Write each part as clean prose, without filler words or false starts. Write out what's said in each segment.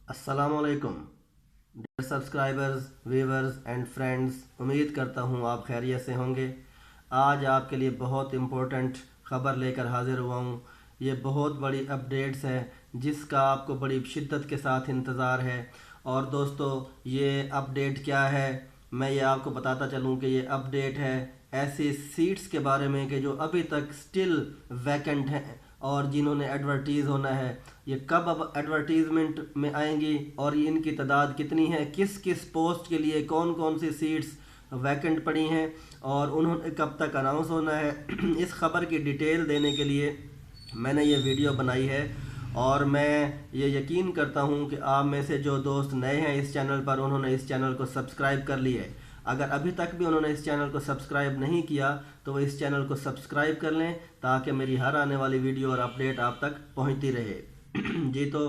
अस्सलामुअलैकुम dear subscribers, viewers and friends. उम्मीद करता हूँ आप खैरियत से होंगे। आज आपके लिए बहुत इम्पोर्टेंट ख़बर लेकर हाज़िर हुआ हूँ। ये बहुत बड़ी अपडेट्स है जिसका आपको बड़ी शिद्दत के साथ इंतज़ार है। और दोस्तों, ये अपडेट क्या है, मैं ये आपको बताता चलूँ कि ये अपडेट है ऐसी सीट्स के बारे में कि जो अभी तक स्टिल वैकेंट हैं और जिन्होंने एडवर्टीज़ होना है। ये कब अब एडवर्टीज़मेंट में आएंगी और ये इनकी तादाद कितनी है, किस किस पोस्ट के लिए कौन कौन सी सीट्स वैकेंट पड़ी हैं और उन्होंने कब तक अनाउंस होना है। इस खबर की डिटेल देने के लिए मैंने ये वीडियो बनाई है और मैं ये यकीन करता हूँ कि आप में से जो दोस्त नए हैं इस चैनल पर, उन्होंने इस चैनल को सब्सक्राइब कर लिया है। अगर अभी तक भी उन्होंने इस चैनल को सब्सक्राइब नहीं किया तो वो इस चैनल को सब्सक्राइब कर लें ताकि मेरी हर आने वाली वीडियो और अपडेट आप तक पहुंचती रहे। जी तो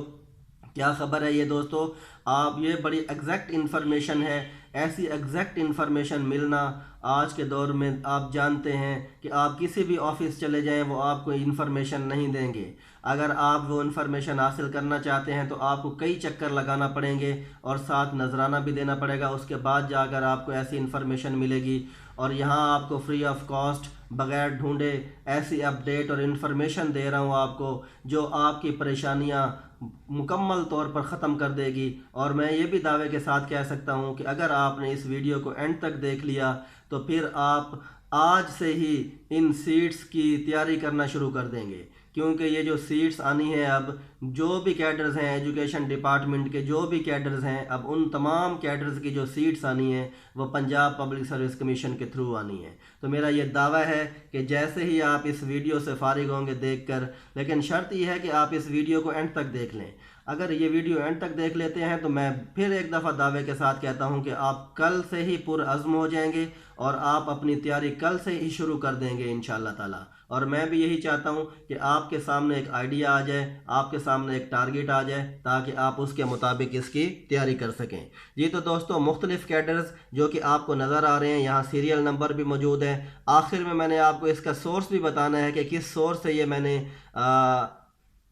क्या ख़बर है ये दोस्तों, आप ये बड़ी एग्जैक्ट इन्फॉर्मेशन है। ऐसी एग्जैक्ट इन्फॉर्मेशन मिलना आज के दौर में, आप जानते हैं कि आप किसी भी ऑफिस चले जाएं वो आपको इन्फॉर्मेशन नहीं देंगे। अगर आप वो इन्फॉर्मेशन हासिल करना चाहते हैं तो आपको कई चक्कर लगाना पड़ेंगे और साथ नजराना भी देना पड़ेगा। उसके बाद जाकर आपको ऐसी इन्फॉर्मेशन मिलेगी और यहाँ आपको फ्री ऑफ कॉस्ट बगैर ढूंढे ऐसी अपडेट और इन्फॉर्मेशन दे रहा हूँ आपको जो आपकी परेशानियाँ मुकम्मल तौर पर ख़त्म कर देगी। और मैं ये भी दावे के साथ कह सकता हूँ कि अगर आपने इस वीडियो को एंड तक देख लिया तो फिर आप आज से ही इन सीट्स की तैयारी करना शुरू कर देंगे, क्योंकि ये जो सीट्स आनी है, अब जो भी कैडर्स हैं एजुकेशन डिपार्टमेंट के, जो भी कैडर्स हैं, अब उन तमाम कैडर्स की जो सीट्स आनी है वो पंजाब पब्लिक सर्विस कमीशन के थ्रू आनी है। तो मेरा ये दावा है कि जैसे ही आप इस वीडियो से फारिग होंगे देखकर, लेकिन शर्त यह है कि आप इस वीडियो को एंड तक देख लें। अगर ये वीडियो एंड तक देख लेते हैं तो मैं फिर एक दफ़ा दावे के साथ कहता हूं कि आप कल से ही पुरअज़्म हो जाएंगे और आप अपनी तैयारी कल से ही शुरू कर देंगे इंशाअल्लाह ताला। और मैं भी यही चाहता हूं कि आपके सामने एक आइडिया आ जाए, आपके सामने एक टारगेट आ जाए ताकि आप उसके मुताबिक इसकी तैयारी कर सकें। जी तो दोस्तों, मुख्तलिफ कैडर्स जो कि आपको नज़र आ रहे हैं, यहाँ सीरियल नंबर भी मौजूद है। आखिर में मैंने आपको इसका सोर्स भी बताना है कि किस सोर्स से ये मैंने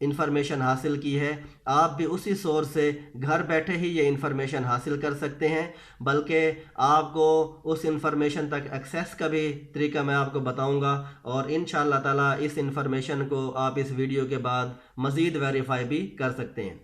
इंफॉर्मेशन हासिल की है। आप भी उसी सोर्स से घर बैठे ही ये इंफॉर्मेशन हासिल कर सकते हैं, बल्कि आपको उस इंफॉर्मेशन तक एक्सेस का भी तरीका मैं आपको बताऊंगा और इंशाअल्लाह ताला इस इंफॉर्मेशन को आप इस वीडियो के बाद मज़ीद वेरीफाई भी कर सकते हैं।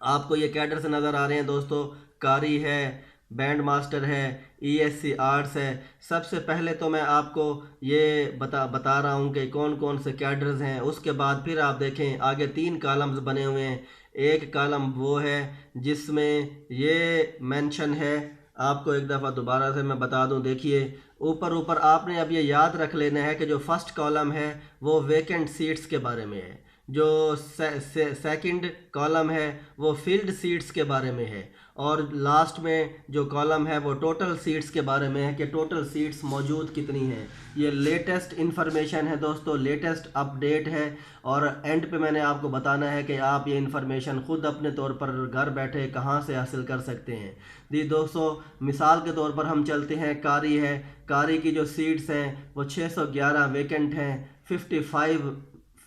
आपको ये कैडर से नज़र आ रहे हैं दोस्तों, कारी है, बैंड मास्टर है, ईएससी आर्ट्स है। सबसे पहले तो मैं आपको ये बता रहा हूँ कि कौन कौन से कैडर्स हैं। उसके बाद फिर आप देखें आगे 3 कॉलम्स बने हुए हैं। एक कॉलम वो है जिसमें ये मेंशन है, आपको एक दफ़ा दोबारा से मैं बता दूं। देखिए ऊपर ऊपर आपने अब ये याद रख लेना है कि जो फर्स्ट कॉलम है वो वेकेंट सीट्स के बारे में है, जो सेकंड कॉलम है वो फील्ड सीट्स के बारे में है और लास्ट में जो कॉलम है वो टोटल सीट्स के बारे में है कि टोटल सीट्स मौजूद कितनी हैं। ये लेटेस्ट इन्फॉर्मेशन है दोस्तों, लेटेस्ट अपडेट है और एंड पे मैंने आपको बताना है कि आप ये इन्फॉर्मेशन ख़ुद अपने तौर पर घर बैठे कहाँ से हासिल कर सकते हैं। जी दोस्तों, मिसाल के तौर पर हम चलते हैं, कारी है। कारी की जो सीट्स हैं वो 611 वेकेंट हैं, 55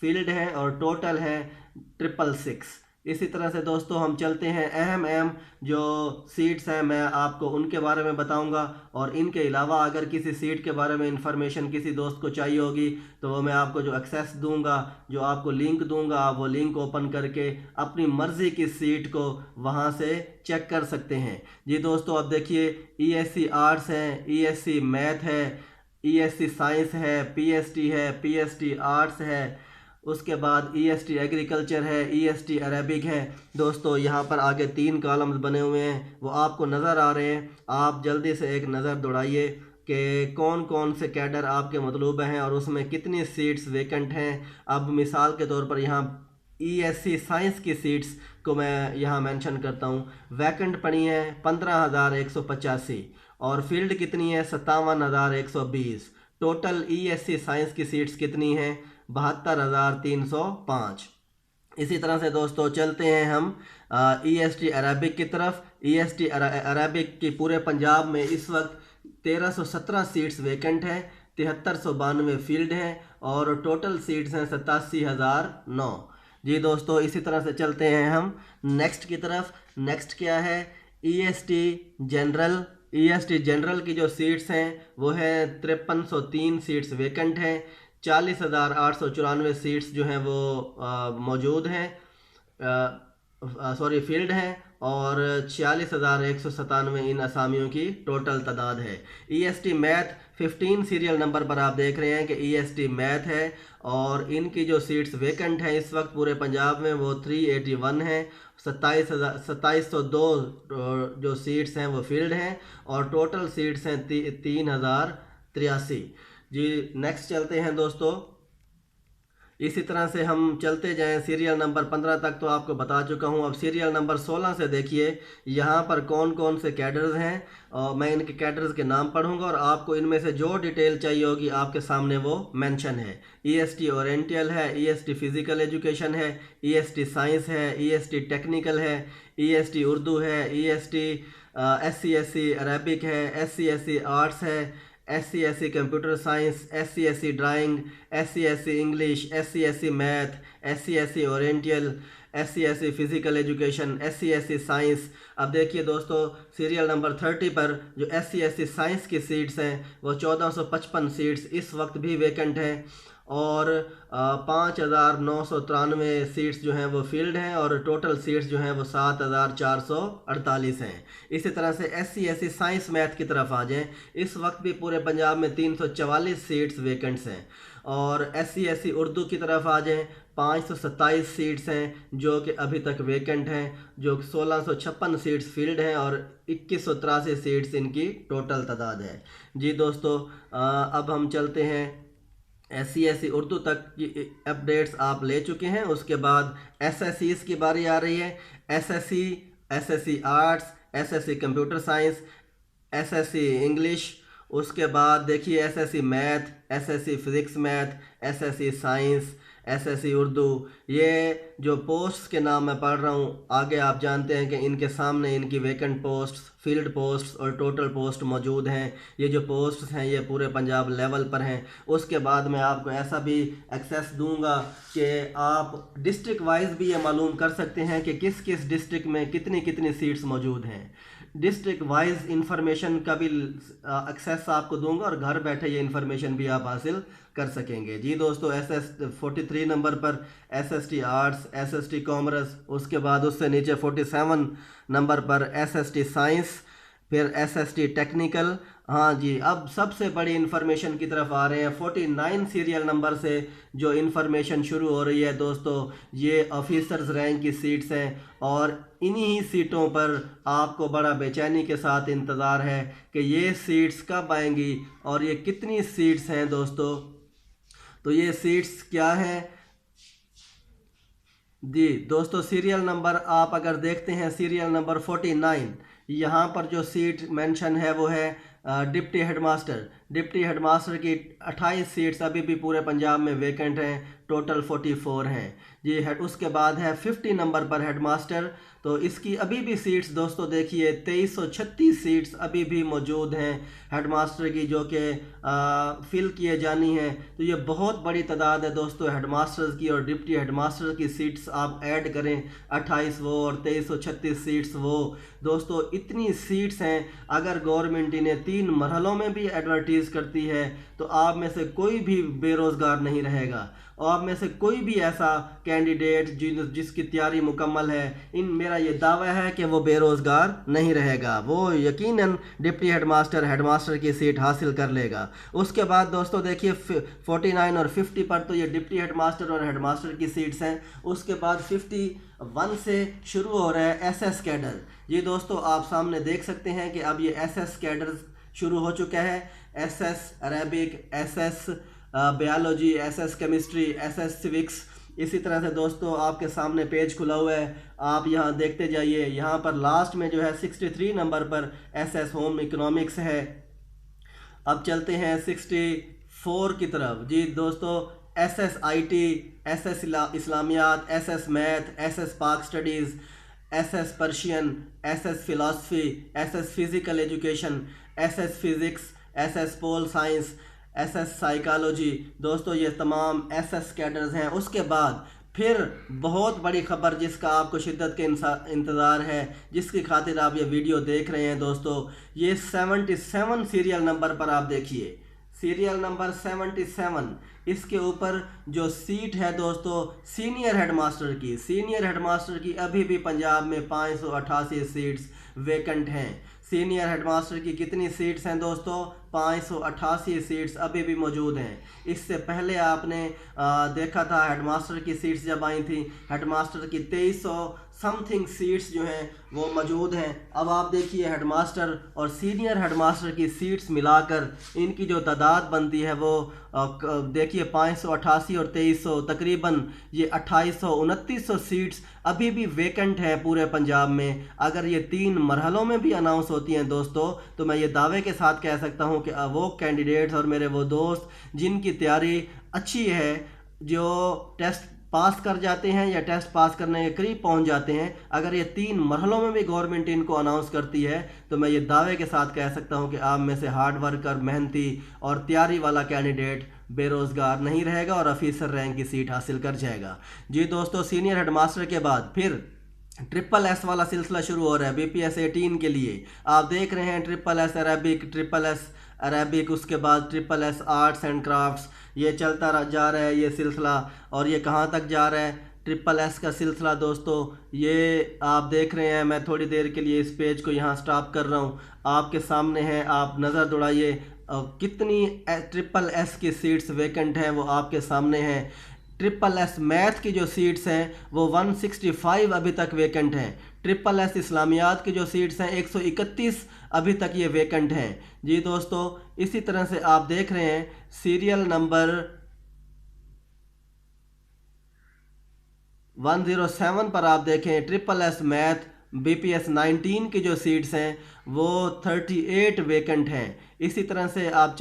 फील्ड है और टोटल है 666। इसी तरह से दोस्तों हम चलते हैं, अहम जो सीट्स हैं मैं आपको उनके बारे में बताऊंगा और इनके अलावा अगर किसी सीट के बारे में इंफॉर्मेशन किसी दोस्त को चाहिए होगी तो वो मैं आपको जो एक्सेस दूंगा, जो आपको लिंक दूंगा, आप वो लिंक ओपन करके अपनी मर्ज़ी की सीट को वहां से चेक कर सकते हैं। जी दोस्तों, अब देखिए ईएससी आर्ट्स है, ईएससी मैथ है, ईएससी साइंस है, पीएसटी है, पीएसटी आर्ट्स है, उसके बाद ईएसटी एग्रीकल्चर है, ईएसटी अरेबिक है। दोस्तों यहाँ पर आगे 3 कॉलम्स बने हुए हैं, वो आपको नज़र आ रहे हैं। आप जल्दी से एक नज़र दौड़ाइए कि कौन कौन से कैडर आपके मतलूब हैं और उसमें कितनी सीट्स वेकेंट हैं। अब मिसाल के तौर पर यहाँ ईएससी साइंस की सीट्स को मैं यहाँ मेंशन करता हूँ। वैकेंट पड़ी हैं 15,185 और फील्ड कितनी है 57,120। टोटल ईएससी साइंस की सीट्स कितनी हैं 72,305। इसी तरह से दोस्तों चलते हैं हम ईएसटी अरेबिक की तरफ। ईएसटी अरेबिक की पूरे पंजाब में इस वक्त 1317 सीट्स वेकेंट हैं, 7392 फील्ड हैं और टोटल सीट्स हैं 87,009। जी दोस्तों, इसी तरह से चलते हैं हम नेक्स्ट की तरफ। नेक्स्ट क्या है, ईएसटी जनरल। ईएसटी जनरल की जो सीट्स हैं वो है 5303 सीट्स वेकेंट हैं, 40,894 सीट्स जो हैं वो मौजूद हैं, सॉरी फील्ड हैं, और 46,197 इन असामियों की टोटल तादाद है। ईएसटी मैथ 15 सीरियल नंबर पर आप देख रहे हैं कि ईएसटी मैथ है, और इनकी जो सीट्स वेकेंट हैं इस वक्त पूरे पंजाब में वो 381 है। 2702 जो सीट्स हैं वो फील्ड हैं, और टोटल सीट्स हैं 3083। जी नेक्स्ट चलते हैं दोस्तों। इसी तरह से हम चलते जाएं, सीरियल नंबर 15 तक तो आपको बता चुका हूं। अब सीरियल नंबर 16 से देखिए यहाँ पर कौन कौन से कैडर्स हैं, और मैं इनके कैडर्स के नाम पढ़ूंगा और आपको इनमें से जो डिटेल चाहिए होगी आपके सामने वो मेंशन है। ईएसटी ओरिएंटल है, ईएसटी फिजिकल एजुकेशन है, ईएसटी साइंस है, ईएसटी टेक्निकल है, ईएसटी उर्दू है, ईएसटी SC/SC अरेबिक है, SC/SC आर्ट्स है, SC/SC computer science, SC/SC drawing, SC/SC English, SC/SC math, SC/SC oriental, SC/SC physical education, SC/SC science. अब देखिए दोस्तों, सीरियल नंबर 30 पर जो SC/SC साइंस की सीट्स हैं वो 1455 सीट्स इस वक्त भी वेकेंट हैं, और 5,993 सीट्स जो हैं वो फील्ड हैं, और टोटल सीट्स जो हैं वो 7,448 हैं। इसी तरह से SC/SC साइंस मैथ की तरफ आ जाएं, इस वक्त भी पूरे पंजाब में 344 सीट्स वेकेंट्स हैं। और SC/SC उर्दू की तरफ आ जाएं, 527 सीट्स हैं जो कि अभी तक वेकेंट हैं, जो 1656 सीट्स फील्ड हैं, और 2183 सीट्स इनकी टोटल तादाद है। जी दोस्तों, अब हम चलते हैं SC/SC उर्दू तक की अपडेट्स आप ले चुके हैं। उसके बाद SSCs की बारी आ रही है। SSC arts, SSC computer science, SSC English. उसके बाद देखिए SSC math, SSC physics math, SSC science, SSC Urdu. ये जो पोस्ट्स के नाम मैं पढ़ रहा हूँ, आगे आप जानते हैं कि इनके सामने इनकी वेकेंट पोस्ट्स, फील्ड पोस्ट्स और टोटल पोस्ट मौजूद हैं। ये जो पोस्ट्स हैं ये पूरे पंजाब लेवल पर हैं। उसके बाद मैं आपको ऐसा भी एक्सेस दूंगा कि आप डिस्ट्रिक्ट वाइज भी ये मालूम कर सकते हैं कि किस किस डिस्ट्रिक्ट में कितनी कितनी सीट्स मौजूद हैं। डिस्ट्रिक्ट वाइज इंफॉर्मेशन का भी एक्सेस आपको दूंगा, और घर बैठे ये इंफॉर्मेशन भी आप हासिल कर सकेंगे। जी दोस्तों, SS43 नंबर पर SST आर्ट्स, SST कॉमर्स। उसके बाद उससे नीचे 47 नंबर पर SST साइंस, फिर SST टेक्निकल। हाँ जी, अब सबसे बड़ी इन्फॉर्मेशन की तरफ आ रहे हैं। 49 सीरियल नंबर से जो इन्फॉर्मेशन शुरू हो रही है दोस्तों, ये ऑफिसर्स रैंक की सीट्स हैं, और इन्हीं ही सीटों पर आपको बड़ा बेचैनी के साथ इंतज़ार है कि ये सीट्स कब आएंगी और ये कितनी सीट्स हैं दोस्तों। तो ये सीट्स क्या हैं जी दोस्तों, सीरियल नंबर आप अगर देखते हैं, सीरियल नंबर 49, यहाँ पर जो सीट मेंशन है वो है डिप्टी हेडमास्टर। डिप्टी हेडमास्टर की 28 सीट्स अभी भी पूरे पंजाब में वेकेंट हैं, टोटल 44 हैं जी। उसके बाद है 50 नंबर पर हेडमास्टर, तो इसकी अभी भी सीट्स दोस्तों देखिए 2336 सीट्स अभी भी मौजूद हैं हेडमास्टर की, जो कि फिल किए जानी हैं। तो ये बहुत बड़ी तादाद है दोस्तों हेडमास्टर्स की, और डिप्टी हेडमास्टर की सीट्स आप ऐड करें, 28 वो और 2336 सीट्स वो। दोस्तों इतनी सीट्स हैं, अगर गवर्नमेंट इन्हें 3 मरहलों में भी एडवर्टीज़ करती है तो आप में से कोई भी बेरोज़गार नहीं रहेगा, और आप में से कोई भी ऐसा कैंडिडेट जिसकी तैयारी मुकम्मल है, इन मेरा ये दावा है कि वो बेरोज़गार नहीं रहेगा, वो यकीनन डिप्टी हेडमास्टर की सीट हासिल कर लेगा। उसके बाद दोस्तों देखिए 49 और 50 पर तो ये डिप्टी हेडमास्टर और हेडमास्टर की सीट्स हैं। उसके बाद 51 से शुरू हो रहा है SS कैडर। ये दोस्तों आप सामने देख सकते हैं कि अब ये SS कैडर शुरू हो चुका है। SS Arabic, SS biology, SS chemistry, SS civics. इसी तरह से दोस्तों आपके सामने पेज खुला हुआ है, आप यहाँ देखते जाइए। यहाँ पर लास्ट में जो है 63 नंबर पर SS होम इकोनॉमिक्स है। अब चलते हैं 64 की तरफ जी दोस्तों, SS IT, SS इस्लामियात, SS math, SS पाक studies, SS Persian, SS philosophy, SS physical education, SS physics, SS pol science, SS psychology. दोस्तों ये तमाम SS कैडर्स हैं। उसके बाद फिर बहुत बड़ी खबर जिसका आपको शिद्दत के इंतज़ार है, जिसकी खातिर आप ये वीडियो देख रहे हैं दोस्तों, ये 77 सीरियल नंबर पर आप देखिए, सीरियल नंबर 77, इसके ऊपर जो सीट है दोस्तों सीनियर हेडमास्टर की अभी भी पंजाब में 588 सीट्स वेकेंट हैं। सीनियर हेडमास्टर की कितनी सीट्स हैं दोस्तों? 588 सीट्स अभी भी मौजूद हैं। इससे पहले आपने देखा था हेडमास्टर की सीट्स जब आई थी, हेडमास्टर की 2300 समथिंग सीट्स जो हैं वो मौजूद हैं। अब आप देखिए हेडमास्टर और सीनियर हेडमास्टर की सीट्स मिलाकर इनकी जो तादाद बनती है वो देखिए 588 और 2300 तकरीबन ये 2800-2900 सीट्स अभी भी वेकेंट है पूरे पंजाब में। अगर ये 3 मरहलों में भी अनाउंस होती हैं दोस्तों, तो मैं ये दावे के साथ कह सकता हूँ कि वो कैंडिडेट्स और मेरे वो दोस्त जिनकी तैयारी अच्छी है, जो टेस्ट पास कर जाते हैं या टेस्ट पास करने के करीब पहुंच जाते हैं, अगर ये 3 मरहलों में भी गवर्नमेंट इनको अनाउंस करती है, तो मैं ये दावे के साथ कह सकता हूं कि आप में से हार्ड वर्कर, मेहनती और तैयारी वाला कैंडिडेट बेरोज़गार नहीं रहेगा और ऑफिसर रैंक की सीट हासिल कर जाएगा। जी दोस्तों, सीनियर हेडमास्टर के बाद फिर ट्रिपल एस वाला सिलसिला शुरू हो रहा है BPS 18 के लिए। आप देख रहे हैं ट्रिपल एस अरेबिक, उसके बाद triple S arts and crafts, ये चलता जा रहा है ये सिलसिला। और ये कहाँ तक जा रहा है ट्रिपल एस का सिलसिला दोस्तों? ये आप देख रहे हैं, मैं थोड़ी देर के लिए इस पेज को यहाँ स्टॉप कर रहा हूँ, आपके सामने है, आप नज़र दौड़ाइए कितनी ट्रिपल एस की सीट्स वेकेंट हैं वो आपके सामने हैं। ट्रिपल एस मैथ की जो सीट्स हैं वो 165 अभी तक वेकेंट हैं। ट्रिपल एस इस्लामियात की जो सीट्स हैं 131 अभी तक ये वेकेंट हैं। जी दोस्तों, इसी तरह से आप देख रहे हैं सीरियल नंबर 107 पर आप देखें ट्रिपल एस मैथ BPS 19 की जो सीट्स हैं वो 38 वेकेंट हैं। इसी तरह से आप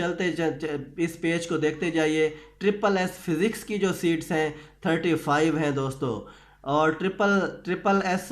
इस पेज को देखते जाइए, ट्रिपल एस फिज़िक्स की जो सीट्स हैं 35 हैं दोस्तों। और ट्रिपल एस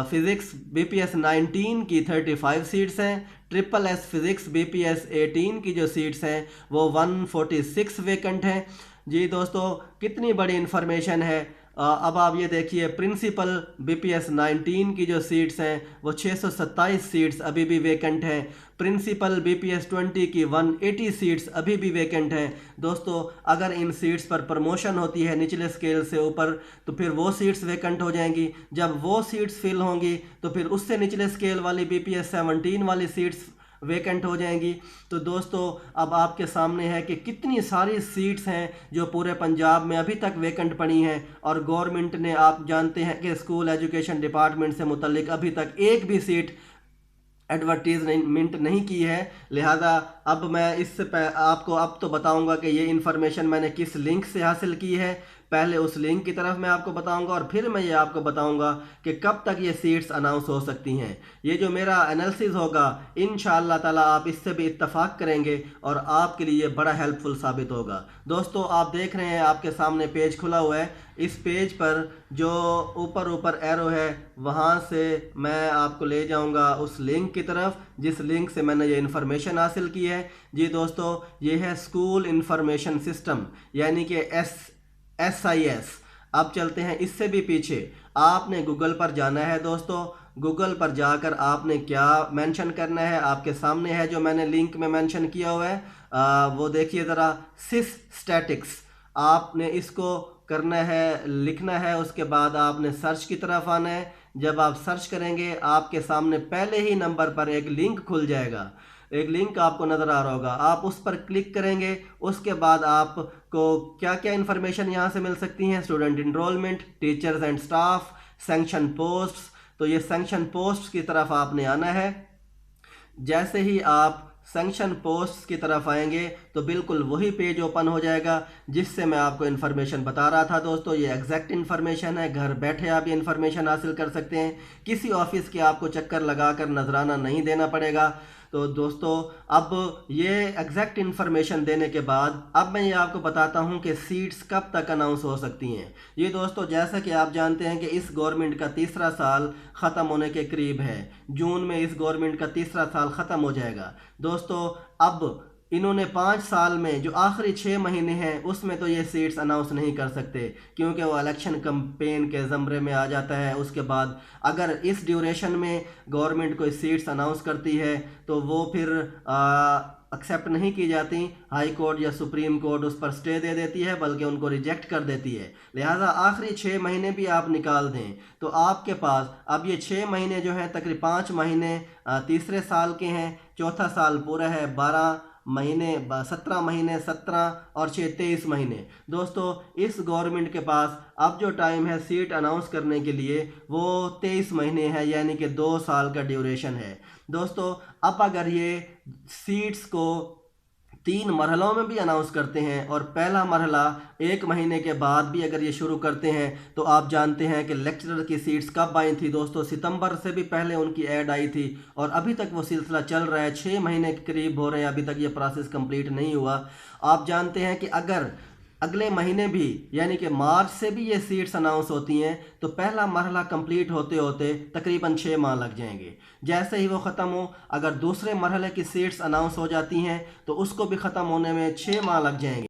फिज़िक्स BPS 19 की 35 सीट्स हैं। ट्रिपल एस फिज़िक्स BPS 18 की जो सीट्स हैं वो 146 वेकेंट हैं। जी दोस्तों, कितनी बड़ी इन्फॉर्मेशन है। अब आप ये देखिए प्रिंसिपल BPS 19 की जो सीट्स हैं वो 627 सीट्स अभी भी वेकेंट हैं। प्रिंसिपल BPS 20 की 180 सीट्स अभी भी वेकेंट हैं। दोस्तों, अगर इन सीट्स पर प्रमोशन होती है निचले स्केल से ऊपर, तो फिर वो सीट्स वेकेंट हो जाएंगी। जब वो सीट्स फिल होंगी तो फिर उससे निचले स्केल वाली BPS 17 वाली सीट्स वेकेंट हो जाएंगी। तो दोस्तों, अब आपके सामने है कि कितनी सारी सीट्स हैं जो पूरे पंजाब में अभी तक वेकेंट पड़ी हैं। और गवर्नमेंट ने, आप जानते हैं कि स्कूल एजुकेशन डिपार्टमेंट से मुतल्लिक अभी तक एक भी सीट एडवर्टीजमेंट नहीं की है। लिहाजा अब मैं आपको अब तो बताऊंगा कि ये इन्फॉर्मेशन मैंने किस लिंक से हासिल की है। पहले उस लिंक की तरफ मैं आपको बताऊंगा और फिर मैं ये आपको बताऊंगा कि कब तक ये सीट्स अनाउंस हो सकती हैं। ये जो मेरा एनालिसिस होगा इंशाअल्लाह ताला आप इससे भी इत्तफाक करेंगे और आपके लिए बड़ा हेल्पफुल साबित होगा। दोस्तों, आप देख रहे हैं आपके सामने पेज खुला हुआ है। इस पेज पर जो ऊपर एरो है वहाँ से मैं आपको ले जाऊँगा उस लिंक की तरफ जिस लिंक से मैंने ये इन्फॉर्मेशन हासिल की है। जी दोस्तों, ये है स्कूल इंफॉर्मेशन सिस्टम यानी कि SIS। अब चलते हैं इससे भी पीछे। आपने गूगल पर जाना है दोस्तों। गूगल पर जाकर आपने क्या मेंशन करना है, आपके सामने है जो मैंने लिंक में मेंशन किया हुआ है। वो देखिए ज़रा, सिस स्टैटिक्स, आपने इसको करना है, लिखना है। उसके बाद आपने सर्च की तरफ आना है। जब आप सर्च करेंगे आपके सामने पहले ही नंबर पर एक लिंक खुल जाएगा। एक लिंक आपको नज़र आ रहा होगा, आप उस पर क्लिक करेंगे। उसके बाद आपको क्या क्या इन्फॉर्मेशन यहाँ से मिल सकती हैं? Student enrolment, teachers and staff, sanction posts. तो ये सैंक्शन पोस्ट्स की तरफ आपने आना है। जैसे ही आप सैंक्शन पोस्ट्स की तरफ आएंगे तो बिल्कुल वही पेज ओपन हो जाएगा जिससे मैं आपको इन्फॉर्मेशन बता रहा था। दोस्तों, ये एग्जैक्ट इन्फॉर्मेशन है, घर बैठे आप ये इन्फॉर्मेशन हासिल कर सकते हैं। किसी ऑफिस के आपको चक्कर लगाकर नजराना नहीं देना पड़ेगा। तो दोस्तों, अब ये एग्जैक्ट इन्फॉर्मेशन देने के बाद अब मैं ये आपको बताता हूँ कि सीट्स कब तक अनाउंस हो सकती हैं। ये दोस्तों, जैसा कि आप जानते हैं कि इस गवर्नमेंट का तीसरा साल ख़त्म होने के करीब है। जून में इस गवर्नमेंट का तीसरा साल ख़त्म हो जाएगा। दोस्तों, अब इन्होंने 5 साल में जो आखिरी 6 महीने हैं उसमें तो ये सीट्स अनाउंस नहीं कर सकते, क्योंकि वो इलेक्शन कैंपेन के ज़मरे में आ जाता है। उसके बाद अगर इस ड्यूरेशन में गवर्नमेंट कोई सीट्स अनाउंस करती है तो वो फिर एक्सेप्ट नहीं की जाती। हाई कोर्ट या सुप्रीम कोर्ट उस पर स्टे दे देती है, बल्कि उनको रिजेक्ट कर देती है। लिहाजा आखिरी 6 महीने भी आप निकाल दें तो आपके पास अब ये 6 महीने जो हैं तकरीबन 5 महीने तीसरे साल के हैं, चौथा साल पूरा है 12 महीने 17 महीने 17 और 6 23 महीने। दोस्तों इस गवर्नमेंट के पास अब जो टाइम है सीट अनाउंस करने के लिए वो 23 महीने है, यानी कि 2 साल का ड्यूरेशन है। दोस्तों अब अगर ये सीट्स को 3 मरहलों में भी अनाउंस करते हैं और पहला मरहला 1 महीने के बाद भी अगर ये शुरू करते हैं तो आप जानते हैं कि लेक्चरर की सीट्स कब आई थी दोस्तों, सितंबर से भी पहले उनकी ऐड आई थी और अभी तक वो सिलसिला चल रहा है। 6 महीने के करीब हो रहे हैं, अभी तक ये प्रोसेस कंप्लीट नहीं हुआ। आप जानते हैं कि अगर अगले महीने भी यानी कि मार्च से भी ये सीट्स अनाउंस होती हैं तो पहला मरहला कंप्लीट होते होते तकरीबन 6 माह लग जाएंगे। जैसे ही वो ख़त्म हो, अगर दूसरे मरहले की सीट्स अनाउंस हो जाती हैं तो उसको भी ख़त्म होने में 6 माह लग जाएंगे।